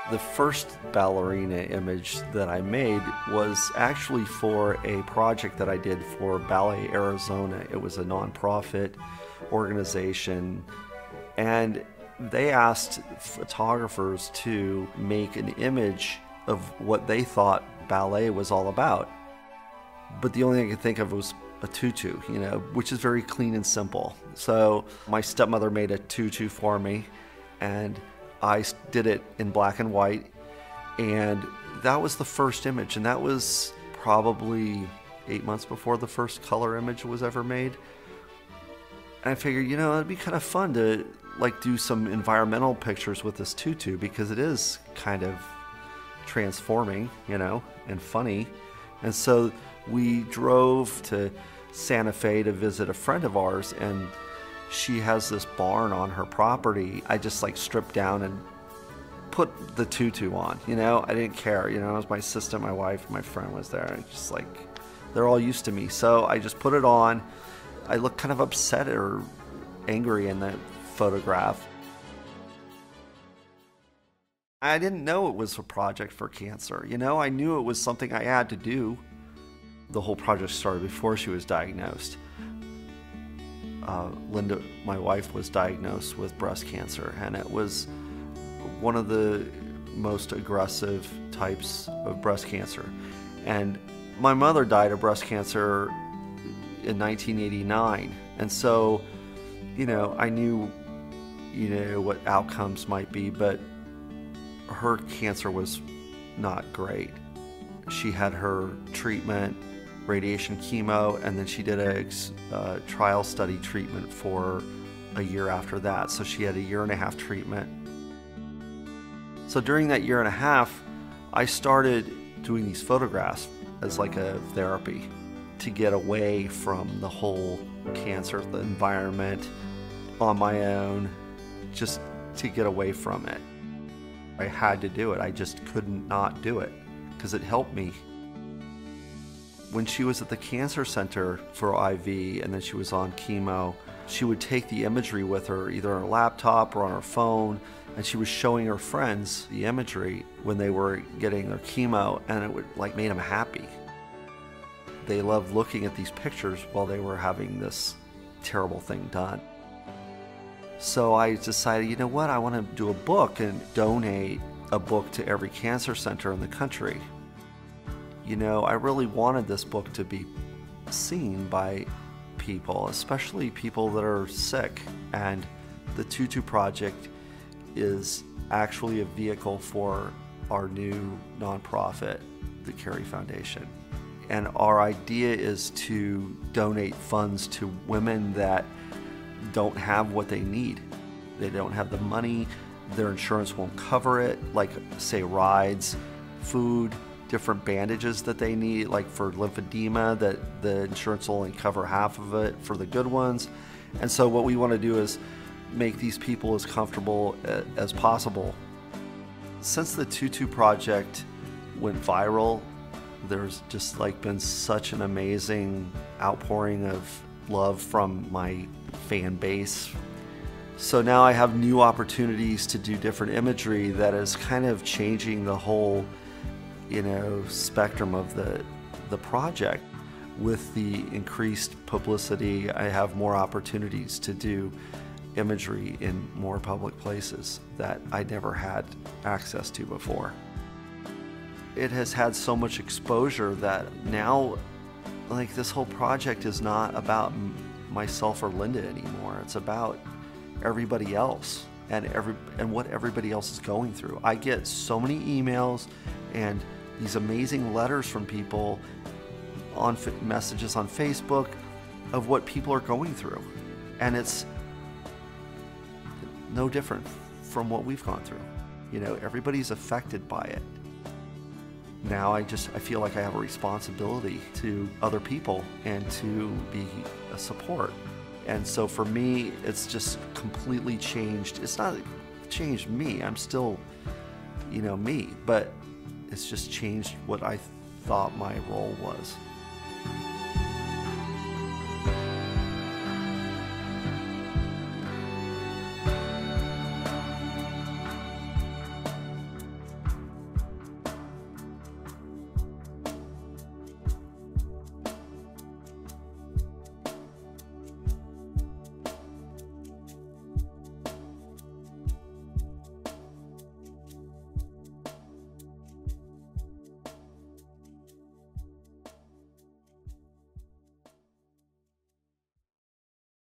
The first ballerina image that I made was actually for a project that I did for Ballet Arizona. It was a nonprofit organization, and they asked photographers to make an image of what they thought ballet was all about. But the only thing I could think of was a tutu, which is very clean and simple. So my stepmother made a tutu for me, and I did it in black and white, and that was the first image, and that was probably 8 months before the first color image was ever made. And I figured, it'd be kind of fun to do some environmental pictures with this tutu, because it is kind of transforming, and funny. And so we drove to Santa Fe to visit a friend of ours, and she has this barn on her property. I just stripped down and put the tutu on, I didn't care, it was my sister, my wife, my friend was there, and just they're all used to me. So I just put it on. I look kind of upset or angry in that photograph. I didn't know it was a project for cancer, I knew it was something I had to do. The whole project started before she was diagnosed. Linda, my wife, was diagnosed with breast cancer, and it was one of the most aggressive types of breast cancer. And my mother died of breast cancer in 1989, and so I knew what outcomes might be, but her cancer was not great. She had her treatment, radiation, chemo, and then she did a trial study treatment for a year after that. So she had a 1.5 year treatment. So during that 1.5 years, I started doing these photographs as a therapy to get away from the whole cancer, the environment, on my own, just to get away from it. I had to do it. I just couldn't not do it because it helped me. When she was at the cancer center for IV and then she was on chemo, she would take the imagery with her either on her laptop or on her phone, and she was showing her friends the imagery when they were getting their chemo, and it would made them happy. They loved looking at these pictures while they were having this terrible thing done. So I decided, I want to do a book and donate a book to every cancer center in the country. I really wanted this book to be seen by people, especially people that are sick. And the Tutu Project is actually a vehicle for our new nonprofit, the Carey Foundation. And our idea is to donate funds to women that don't have what they need. They don't have the money, their insurance won't cover it, say rides, food, different bandages that they need, for lymphedema, that the insurance will only cover half of it for the good ones. And so what we want to do is make these people as comfortable as possible. Since the Tutu Project went viral, there's just been such an amazing outpouring of love from my fan base. So now I have new opportunities to do different imagery that is kind of changing the whole spectrum of the project. With the increased publicity, I have more opportunities to do imagery in more public places that I never had access to before. It has had so much exposure that now this whole project is not about myself or Linda anymore. It's about everybody else and what everybody else is going through. I get so many emails and these amazing letters from people on messages on Facebook of what people are going through. And it's no different from what we've gone through. Everybody's affected by it. Now I feel like I have a responsibility to other people and to be a support. And so for me, it's just completely changed. It's not changed me. I'm still me, but it's just changed what I thought my role was.